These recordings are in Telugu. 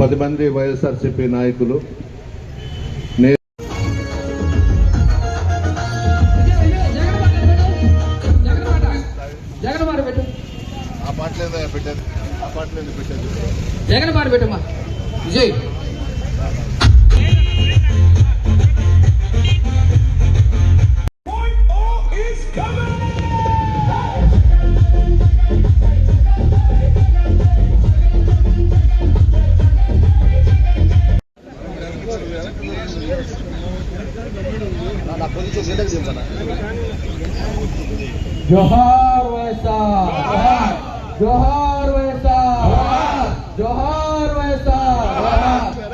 10 మంది వైఎస్ఆర్సీపీ నాయకులు జగన్ బారు పెట్టమ్మా విజయ్ जोहार वैसा जोहार वैसा जोहार वैसा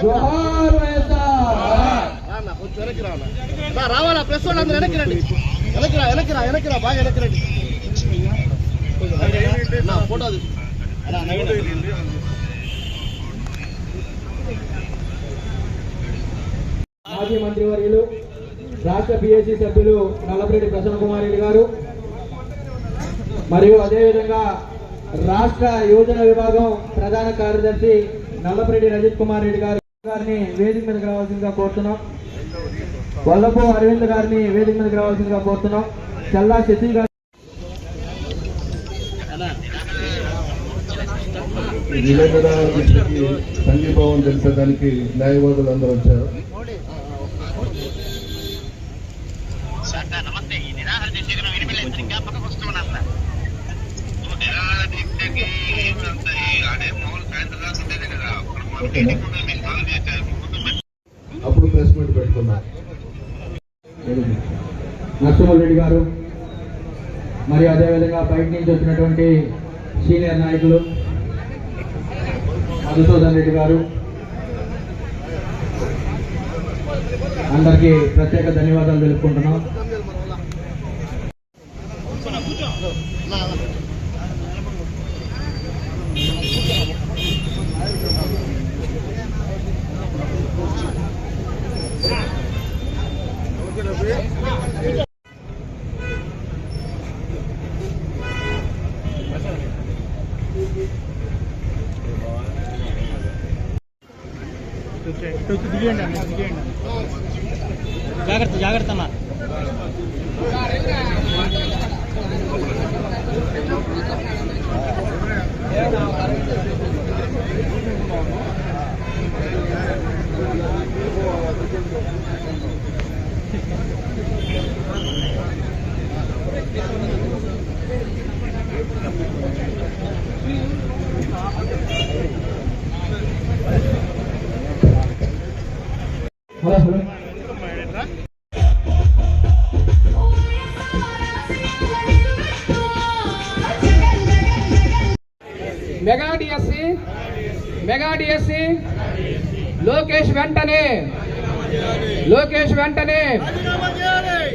जोहार वैसा रावाला प्रेस वाले వెనక్కి రా బాగా వెనక్కి రండి నా ఫోటో మాజీ మంత్రివర్యులు రాష్ట్ర పిఎస్సి సభ్యులు నల్లపరెడ్డి ప్రసన్న కుమార్ రెడ్డి గారు మరియు అదేవిధంగా రాష్ట్ర యోజన విభాగం ప్రధాన కార్యదర్శి నల్లపరెడ్డి రజిత్ కుమార్ రెడ్డి గారిని వేదిక మీదకి రావాల్సిందిగా కోరుతున్నాం. వల్లపు అరవింద్ గారిని వేదిక మీదకి రావాల్సిందిగా కోరుతున్నాం. చల్లా శశి గారు సంఘీభావం తెలిసేదానికి న్యాయవాదులు అందరూ వచ్చారు. అప్పుడు ప్రెస్ మీట్ పెట్టుకున్నారు. నరసింహల్ రెడ్డి గారు మరియు అదేవిధంగా బయట నుంచి వచ్చినటువంటి సీనియర్ నాయకులు మధుసూదన్ రెడ్డి గారు అందరికీ ప్రత్యేక ధన్యవాదాలు తెలుపుకుంటున్నాం. జాగ్రత్త జాగ్రత్త అన్న. మెగా డిఎస్సి లోకేష్ వెంటనే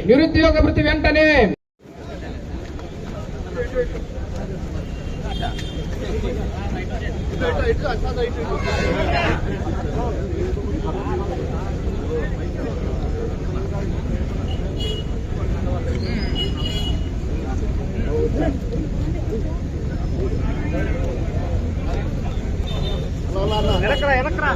నిరుద్యోగ వృత్తి వెంటనే వెనక్రా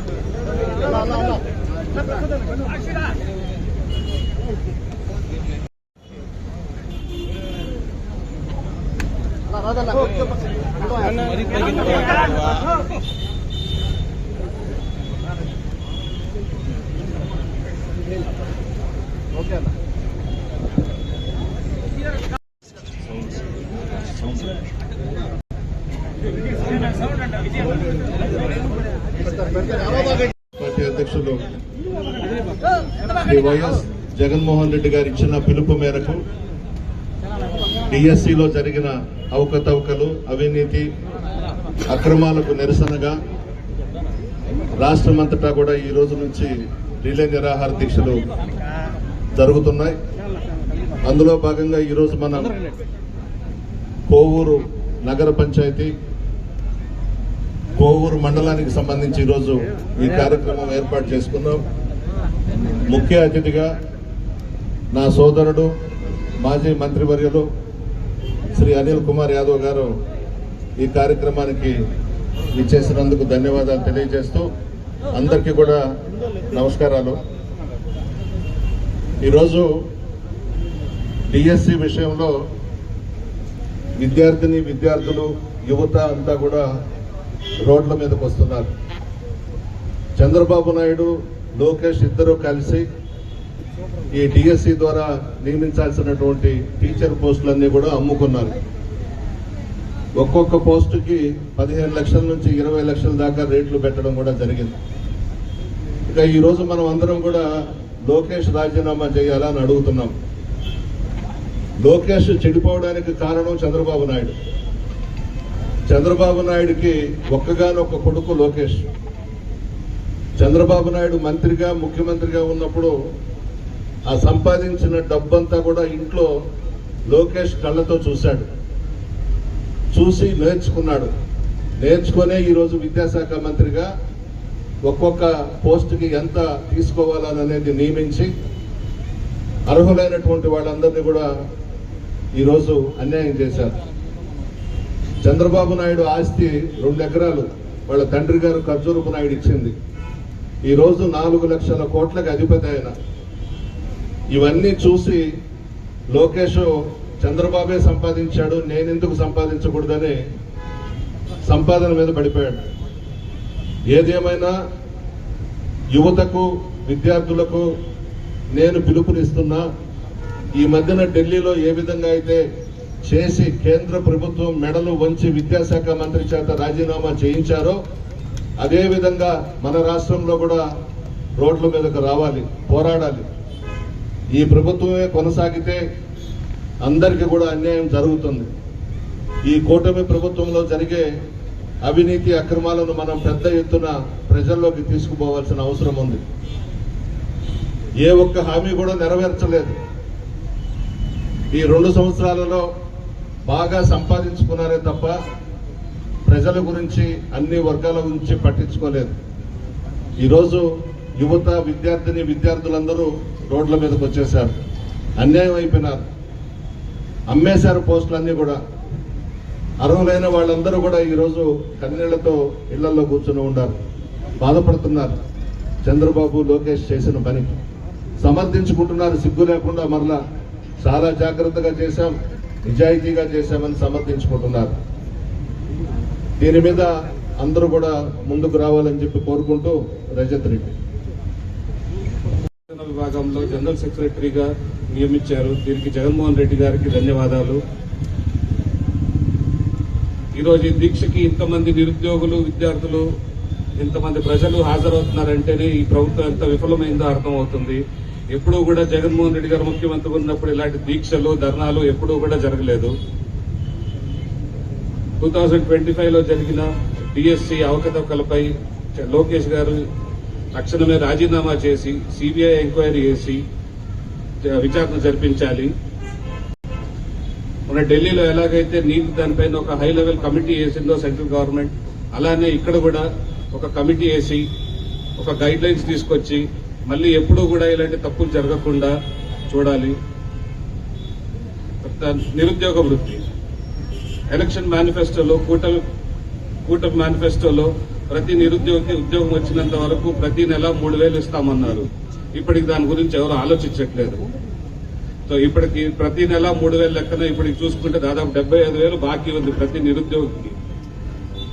ఓకే అన్న. పార్టీ అధ్యక్షులు శ్రీ వైఎస్ జగన్మోహన్ రెడ్డి గారు ఇచ్చిన పిలుపు మేరకు డిఎస్సిలో జరిగిన అవకతవకలు, అవినీతి, అక్రమాలకు నిరసనగా రాష్ట్రమంతటా కూడా ఈ రోజు నుంచి రిలే నిరాహార దీక్షలు జరుగుతున్నాయి. అందులో భాగంగా ఈరోజు మనం కోవూరు నగర పంచాయతీ, కోవూరు మండలానికి సంబంధించి ఈరోజు ఈ కార్యక్రమం ఏర్పాటు చేసుకున్నాం. ముఖ్య అతిథిగా నా సోదరుడు మాజీ మంత్రివర్యులు శ్రీ అనిల్ కుమార్ యాదవ్ గారు ఈ కార్యక్రమానికి ఇచ్చేసినందుకు ధన్యవాదాలు తెలియజేస్తూ, అందరికీ కూడా నమస్కారాలు. ఈరోజు డిఎస్సి విషయంలో విద్యార్థులు యువత అంతా కూడా రోడ్ల మీదకి వస్తున్నారు. చంద్రబాబు నాయుడు, లోకేష్ ఇద్దరు కలిసి ఈ డిఎస్సి ద్వారా నియమించాల్సినటువంటి టీచర్ పోస్టులన్నీ కూడా అమ్ముకున్నారు. ఒక్కొక్క పోస్టుకి 15 లక్షల నుంచి 20 లక్షల దాకా రేట్లు పెట్టడం కూడా జరిగింది. ఇక ఈరోజు మనం అందరం కూడా లోకేష్ రాజీనామా చేయాలని అడుగుతున్నాం. లోకేష్ చెడిపోవడానికి కారణం చంద్రబాబు నాయుడు. చంద్రబాబు నాయుడికి ఒక్కగానొక్క కొడుకు లోకేష్. చంద్రబాబు నాయుడు మంత్రిగా, ముఖ్యమంత్రిగా ఉన్నప్పుడు ఆ సంపాదించిన డబ్బంతా కూడా ఇంట్లో లోకేష్ కళ్ళతో చూశాడు, చూసి నేర్చుకున్నాడు. నేర్చుకునే ఈరోజు విద్యాశాఖ మంత్రిగా ఒక్కొక్క పోస్టుకి ఎంత తీసుకోవాలనేది నియమించి అర్హులైనటువంటి వాళ్ళందరినీ కూడా ఈరోజు అన్యాయం చేశారు. చంద్రబాబు నాయుడు ఆస్తి 2 ఎకరాలు వాళ్ళ తండ్రి గారు ఖర్జూరపు నాయుడు ఇచ్చింది. ఈరోజు 4 లక్షల కోట్లకు అధిపతి ఆయన. ఇవన్నీ చూసి లోకేష్ చంద్రబాబే సంపాదించాడు, నేనెందుకు సంపాదించకూడదని సంపాదన మీద పడిపోయాడు. ఏదేమైనా యువతకు, విద్యార్థులకు నేను పిలుపునిస్తున్నా. ఈ మధ్యన ఢిల్లీలో ఏ విధంగా అయితే చేసి కేంద్ర ప్రభుత్వం మెడలు వంచి విద్యాశాఖ మంత్రి చేత రాజీనామా చేయించారో అదే విధంగా మన రాష్ట్రంలో కూడా రోడ్ల మీదకు రావాలి, పోరాడాలి. ఈ ప్రభుత్వమే కొనసాగితే అందరికీ కూడా అన్యాయం జరుగుతుంది. ఈ కూటమి ప్రభుత్వంలో జరిగే అవినీతి అక్రమాలను మనం పెద్ద ఎత్తున ప్రజల్లోకి తీసుకుపోవాల్సిన అవసరం ఉంది. ఏ ఒక్క హామీ కూడా నెరవేర్చలేదు. ఈ 2 సంవత్సరాలలో బాగా సంపాదించుకున్నారే తప్ప ప్రజల గురించి, అన్ని వర్గాల గురించి పట్టించుకోలేదు. ఈరోజు యువత, విద్యార్థులందరూ రోడ్ల మీదకి వచ్చేశారు, అన్యాయం అయిపోయినారు, అమ్మేశారు పోస్టులన్నీ కూడా. అర్హులైన వాళ్ళందరూ కూడా ఈరోజు కన్నీళ్లతో ఇళ్లలో కూర్చుని ఉన్నారు, బాధపడుతున్నారు. చంద్రబాబు, లోకేష్ చేసిన పని సమర్థించుకుంటున్నారు సిగ్గు లేకుండా. మరలా చాలా జాగ్రత్తగా చేశాం, నిజాయితీగా చేశామని సమర్థించుకుంటున్నారు. దీని మీద అందరూ కూడా ముందుకు రావాలని చెప్పి కోరుకుంటూ రజత్ రెడ్డి విభాగంలో జనరల్ సెక్రటరీగా నియమించారు. దీనికి జగన్మోహన్ రెడ్డి గారికి ధన్యవాదాలు. ఈరోజు ఈ దీక్షకి ఇంతమంది నిరుద్యోగులు, విద్యార్థులు, ఇంతమంది ప్రజలు హాజరవుతున్నారంటేనే ఈ ప్రభుత్వం ఎంత విఫలమైందో అర్థమవుతుంది. ఎప్పుడూ కూడా జగన్మోహన్ రెడ్డి గారు ముఖ్యమంత్రి ఉన్నప్పుడు ఇలాంటి దీక్షలు, ధర్నాలు ఎప్పుడూ కూడా జరగలేదు. 2025లో జరిగిన డిఎస్సి అవకతవకలపై లోకేష్ గారు తక్షణమే రాజీనామా చేసి సిబిఐ ఎంక్వైరీ చేసి విచారణ జరిపించాలి. మన ఢిల్లీలో ఎలాగైతే నీట్ దానిపైన ఒక హై లెవెల్ కమిటీ వేసిందో సెంట్రల్ గవర్నమెంట్, అలానే ఇక్కడ కూడా ఒక కమిటీ వేసి ఒక గైడ్ లైన్స్ తీసుకొచ్చి మళ్ళీ ఎప్పుడూ కూడా ఇలాంటి తప్పులు జరగకుండా చూడాలి. నిరుద్యోగ వృత్తి ఎలక్షన్ మేనిఫెస్టోలో, కూటమి మేనిఫెస్టోలో ప్రతి నిరుద్యోగికి ఉద్యోగం వచ్చినంత వరకు ప్రతి నెల 3,000 ఇస్తామన్నారు. ఇప్పటికి దాని గురించి ఎవరు ఆలోచించట్లేదు. సో ఇప్పటికి ప్రతి నెల 3,000 లెక్కన ఇప్పటికి చూసుకుంటే దాదాపు 75,000 బాకీ ఉంది ప్రతి నిరుద్యోగికి.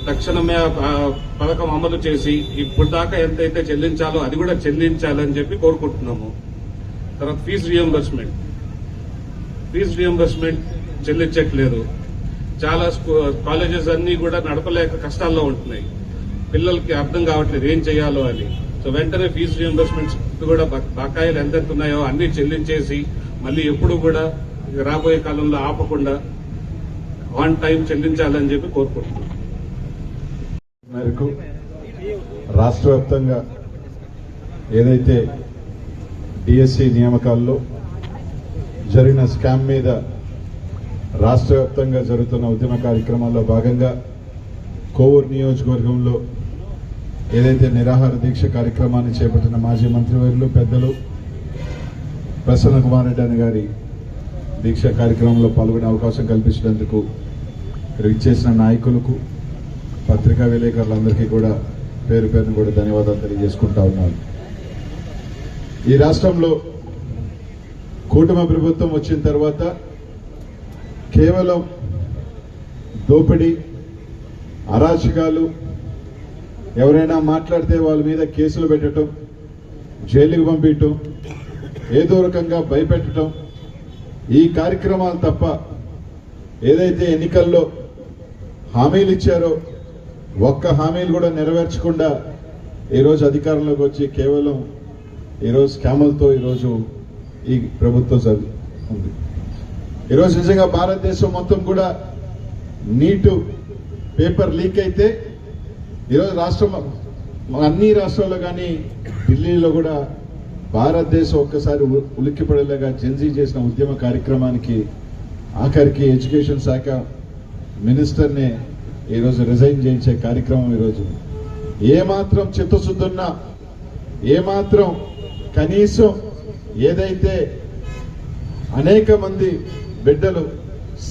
తక్షణమే ఆ పథకం అమలు చేసి ఇప్పుడు దాకా ఎంతైతే చెల్లించాలో అది కూడా చెల్లించాలని చెప్పి కోరుకుంటున్నాము. తర్వాత ఫీజు రియంబర్స్మెంట్ చెల్లించట్లేదు. చాలా కాలేజెస్ అన్ని కూడా నడపలేక కష్టాల్లో ఉంటున్నాయి. పిల్లలకి అర్థం కావట్లేదు ఏం చేయాలో అని. సో వెంటనే ఫీజు రియంబర్స్మెంట్స్ కూడా బకాయిలు ఎంతెంత ఉన్నాయో అన్ని చెల్లించేసి మళ్ళీ ఎప్పుడు కూడా రాబోయే కాలంలో ఆపకుండా ఆన్ టైం చెల్లించాలని చెప్పి కోరుకుంటున్నాం. మేరకు రాష్ట్ర వ్యాప్తంగా ఏదైతే డిఎస్సి నియామకాల్లో జరిగిన స్కామ్ మీద రాష్ట్ర వ్యాప్తంగా జరుగుతున్న ఉద్యమ కార్యక్రమాల్లో భాగంగా కోవూరు నియోజకవర్గంలో ఏదైతే నిరాహార దీక్ష కార్యక్రమాన్ని చేపట్టిన మాజీ మంత్రివర్యులు పెద్దలు ప్రసన్న కుమార్ రెడ్డి అని గారి దీక్ష కార్యక్రమంలో పాల్గొనే అవకాశం కల్పించినందుకు ఇక్కడ ఇచ్చేసిన నాయకులకు, పత్రికా విలేకరులందరికీ కూడా పేరు పేరును కూడా ధన్యవాదాలు తెలియజేసుకుంటా ఉన్నాను. ఈ రాష్ట్రంలో కూటమి ప్రభుత్వం వచ్చిన తర్వాత కేవలం దోపిడీ, అరాచకాలు, ఎవరైనా మాట్లాడితే వాళ్ళ మీద కేసులు పెట్టడం, జైలుకు పంపించటం, ఏదో రకంగా భయపెట్టడం, ఈ కార్యక్రమాలు తప్ప ఏదైతే ఎన్నికల్లో హామీలు ఇచ్చారో ఒక్క హామీలు కూడా నెరవేర్చకుండా ఈరోజు అధికారంలోకి వచ్చి కేవలం ఈరోజు స్కాములతో ఈరోజు ఈ ప్రభుత్వం ఉంది. ఈరోజు నిజంగా భారతదేశం మొత్తం కూడా నీటు పేపర్ లీక్ అయితే ఈరోజు అన్ని రాష్ట్రాల్లో కానీ ఢిల్లీలో కూడా భారతదేశం ఒక్కసారి ఉలిక్కిపడేలాగా జెన్జీ చేసిన ఉద్యమ కార్యక్రమానికి ఆఖరికి ఎడ్యుకేషన్ శాఖ మినిస్టర్నే ఈరోజు రిజైన్ చేయించే కార్యక్రమం ఈరోజు ఏమాత్రం చిత్తశుద్ధున్నా, ఏమాత్రం కనీసం ఏదైతే అనేక మంది బిడ్డలు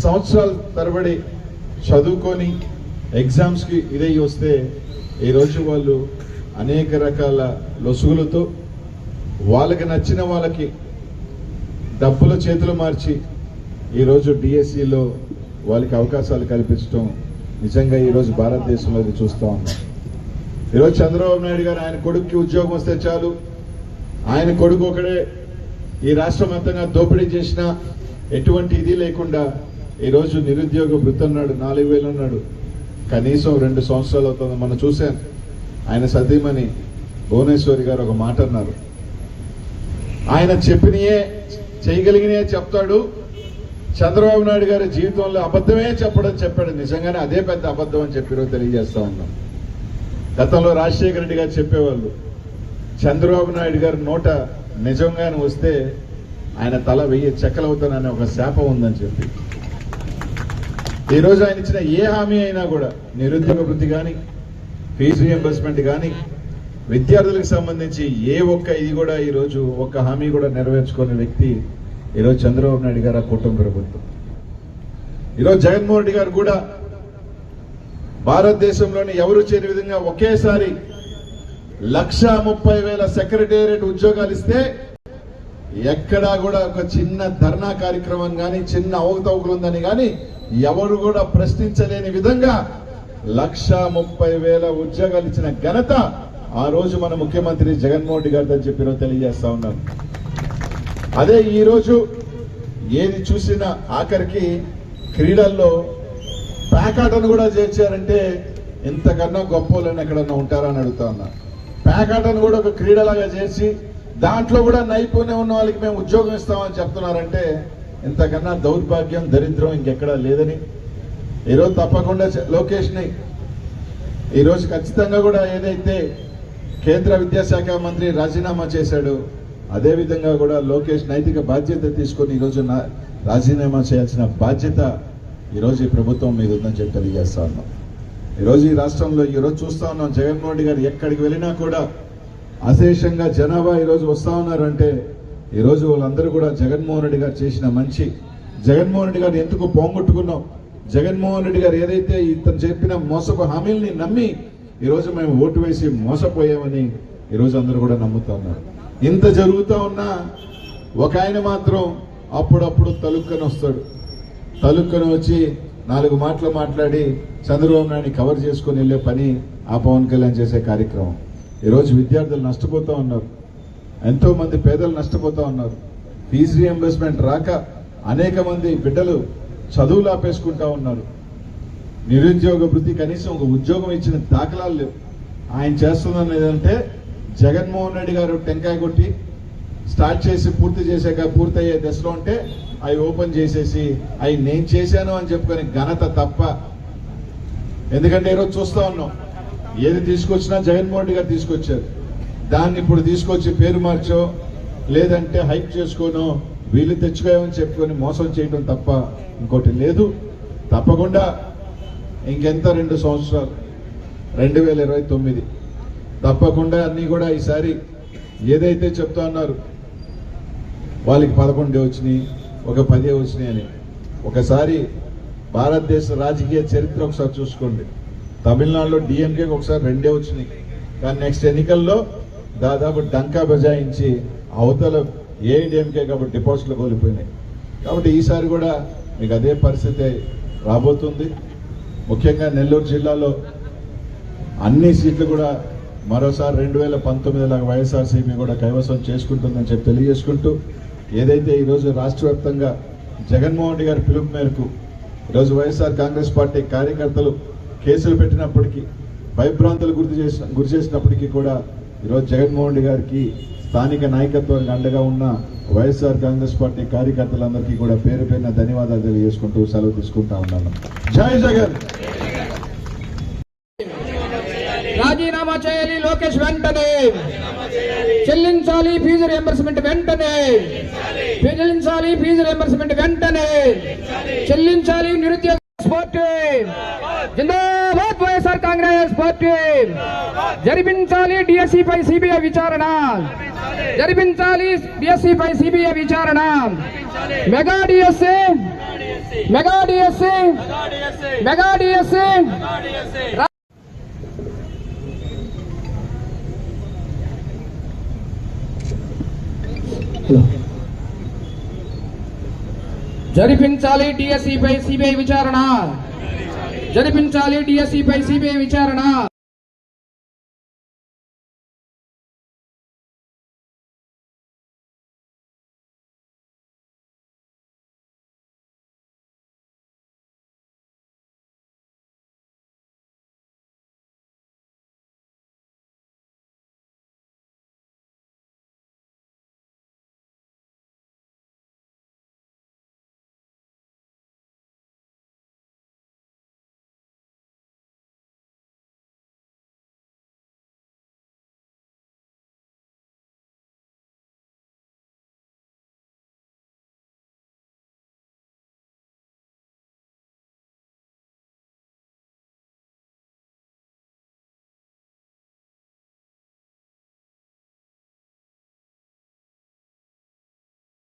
సంవత్సరాల తరబడి చదువుకొని ఎగ్జామ్స్కి ఇదై వస్తే ఈరోజు వాళ్ళు అనేక రకాల లొసుగులతో వాళ్ళకి నచ్చిన వాళ్ళకి డబ్బుల చేతులు మార్చి ఈరోజు డిఎస్సిలో వాళ్ళకి అవకాశాలు కల్పించడం నిజంగా ఈరోజు భారతదేశంలో ఇది చూస్తూ ఉన్నాం. ఈరోజు చంద్రబాబు నాయుడు గారు ఆయన కొడుకుకి ఉద్యోగం వస్తే చాలు, ఆయన కొడుకు ఒకడే ఈ రాష్ట్రం మొత్తంగా దోపిడీ చేసినా ఎటువంటి ఇది లేకుండా ఈరోజు నిరుద్యోగ వృత్తి అన్నాడు, 4,000 అన్నాడు. కనీసం 2 సంవత్సరాలు అవుతుంది. మనం చూశాను ఆయన సతీమణి భువనేశ్వరి గారు ఒక మాట అన్నారు, ఆయన చెప్పినయే చేయగలిగినే చెప్తాడు, చంద్రబాబు నాయుడు గారి జీవితంలో అబద్ధమే చెప్పాడు. నిజంగానే అదే పెద్ద అబద్ధం అని చెప్పి తెలియజేస్తా ఉన్నాం. గతంలో రాజశేఖర రెడ్డి గారు చెప్పేవాళ్ళు, చంద్రబాబు నాయుడు గారి నోట నిజంగానే వస్తే ఆయన తల 1000 చెక్కలవుతానని ఒక శాపం ఉందని చెప్పి ఈరోజు ఆయన ఇచ్చిన ఏ హామీ అయినా కూడా నిరుద్యోగ వృత్తి కానీ, ఫీజు రియంబర్స్మెంట్ కానీ, విద్యార్థులకు సంబంధించి ఏ ఒక్క ఇది కూడా ఈరోజు ఒక్క హామీ కూడా నెరవేర్చుకునే వ్యక్తి ఈరోజు చంద్రబాబు నాయుడు గారు, ఆ కుటుంబ ప్రభుత్వం. ఈరోజు జగన్మోహన్ రెడ్డి గారు కూడా భారతదేశంలోని ఎవరు చేయని విధంగా ఒకేసారి 1,30,000 సెక్రటేరియట్ ఉద్యోగాలు ఇస్తే ఎక్కడా కూడా ఒక చిన్న ధర్నా కార్యక్రమం కానీ, చిన్న అవకతవకలు ఉందని కానీ ఎవరు కూడా ప్రశ్నించలేని విధంగా 1,30,000 ఉద్యోగాలు ఇచ్చిన ఘనత ఆ రోజు మన ముఖ్యమంత్రి జగన్మోహన్ రెడ్డి గారు అని చెప్పి తెలియజేస్తా ఉన్నాను. అదే ఈ రోజు ఏది చూసినా ఆఖరికి క్రీడల్లో ప్యాకాటను కూడా చేర్చారంటే ఇంతకన్నా గొప్ప వాళ్ళని ఎక్కడన్నా ఉంటారా అని అడుగుతా ఉన్నా. ప్యాకాటను కూడా ఒక క్రీడలాగా చేసి దాంట్లో కూడా నైపుణ్యం ఉన్న వాళ్ళకి మేము ఉద్యోగం ఇస్తామని చెప్తున్నారంటే ఇంతకన్నా దౌర్భాగ్యం, దరిద్రం ఇంకెక్కడా లేదని ఈరోజు తప్పకుండా లోకేష్ని ఈరోజు ఖచ్చితంగా కూడా ఏదైతే కేంద్ర విద్యాశాఖ మంత్రి రాజీనామా చేశాడో అదేవిధంగా కూడా లోకేష్ నైతిక బాధ్యత తీసుకొని ఈరోజు రాజీనామా చేయాల్సిన బాధ్యత ఈరోజు ఈ ప్రభుత్వం మీద ఉందని చెప్పి తెలియజేస్తా ఉన్నాం. ఈరోజు ఈ రాష్ట్రంలో ఈరోజు చూస్తా ఉన్నాం, జగన్మోహన్ రెడ్డి గారు ఎక్కడికి వెళ్ళినా కూడా అశేషంగా జనాభా ఈరోజు వస్తా ఉన్నారంటే ఈరోజు వాళ్ళందరూ కూడా జగన్మోహన్ రెడ్డి గారు చేసిన మంచి, జగన్మోహన్ రెడ్డి గారు ఎందుకు పోగొట్టుకున్నాం, జగన్మోహన్ రెడ్డి గారు ఏదైతే ఇతను చెప్పిన మోసపు హామీల్ని నమ్మి ఈరోజు మేము ఓటు వేసి మోసపోయామని ఈరోజు అందరూ కూడా నమ్ముతా ఉన్నారు. ఇంత జరుగుతూ ఉన్నా ఒక ఆయన మాత్రం అప్పుడప్పుడు తలుక్కని వస్తాడు. తలుక్కని వచ్చి 4 మాటలు మాట్లాడి చంద్రబాబు నాయుడిని కవర్ చేసుకుని వెళ్ళే పని ఆ పవన్ కళ్యాణ్ చేసే కార్యక్రమం. ఈరోజు విద్యార్థులు నష్టపోతూ ఉన్నారు, ఎంతో మంది పేదలు నష్టపోతూ ఉన్నారు. ఫీజు రియంబర్స్మెంట్ రాక అనేక మంది బిడ్డలు చదువులు ఆపేసుకుంటా ఉన్నారు. నిరుద్యోగ వృత్తి కనీసం ఒక ఉద్యోగం ఇచ్చిన దాఖలాలు లేవు. ఆయన చేస్తున్నది ఏదంటే జగన్మోహన్ రెడ్డి గారు టెంకాయ కొట్టి స్టార్ట్ చేసి పూర్తయ్యే దశలో ఉంటే అవి ఓపెన్ చేసేసి అవి నేను చేశాను అని చెప్పుకొని ఘనత తప్ప. ఎందుకంటే ఈరోజు చూస్తా ఉన్నాం, ఏది తీసుకొచ్చినా జగన్మోహన్ రెడ్డి గారు తీసుకొచ్చారు. దాన్ని ఇప్పుడు తీసుకొచ్చి పేరు మార్చో లేదంటే హైక్ చేసుకోనో వీళ్ళు తెచ్చుకోమని చెప్పుకొని మోసం చేయడం తప్ప ఇంకోటి లేదు. తప్పకుండా ఇంకెంత 2 సంవత్సరాలు 2029 తప్పకుండా అన్నీ కూడా ఈసారి ఏదైతే చెప్తా ఉన్నారు వాళ్ళకి 11 వచ్చినాయి, ఒక 10 వచ్చినాయి అని. ఒకసారి భారతదేశ రాజకీయ చరిత్ర ఒకసారి చూసుకోండి. తమిళనాడులో డిఎంకేకి ఒకసారి 2 వచ్చినాయి, కానీ నెక్స్ట్ ఎన్నికల్లో దాదాపు డంకా బజాయించి అవతల ఏఐడిఎంకే కాబట్టి డిపాజిట్లు కోల్పోయినాయి. కాబట్టి ఈసారి కూడా మీకు అదే పరిస్థితి రాబోతుంది. ముఖ్యంగా నెల్లూరు జిల్లాలో అన్ని సీట్లు కూడా మరోసారి 2019 లాగా వైఎస్ఆర్సీపీ కూడా కైవసం చేసుకుంటుందని చెప్పి తెలియజేసుకుంటూ, ఏదైతే ఈరోజు రాష్ట్ర వ్యాప్తంగా జగన్మోహన్ రెడ్డి గారి పిలుపు మేరకు ఈరోజు వైఎస్ఆర్ కాంగ్రెస్ పార్టీ కార్యకర్తలు కేసులు పెట్టినప్పటికీ, భయభ్రాంతులు గురి చేసినప్పటికీ కూడా ఈరోజు జగన్మోహన్ రెడ్డి గారికి స్థానిక నాయకత్వానికి అండగా ఉన్న వైఎస్ఆర్ కాంగ్రెస్ పార్టీ కార్యకర్తలందరికీ కూడా పేరు పేరున ధన్యవాదాలు తెలియజేసుకుంటూ సెలవు తీసుకుంటా ఉన్నాను. జై జగన్. రాజీనామా చేయాలి లోకేష్ వెంటనే, చెల్లించాలి ఫీజు రియంబర్స్మెంట్ వెంటనే, చెల్లించాలి ఫీజు రియంబర్స్మెంట్ వెంటనే, చెల్లించాలి నిరుద్యోగ పార్టీ జిందాబాద్ వైఎస్ఆర్ కాంగ్రెస్ పార్టీ, జరిపించాలి డిఎస్సి పై సిబిఐ విచారణ, జరిపించాలి డిఎస్సి పై సిబిఐ విచారణ, mega DSC, mega DSC, mega DSC, జరిపించాలి డిఎస్సి పై సిబిఐ విచారణ, జరిపించాలి డిఎస్సి పై సిబిఐ విచారణ.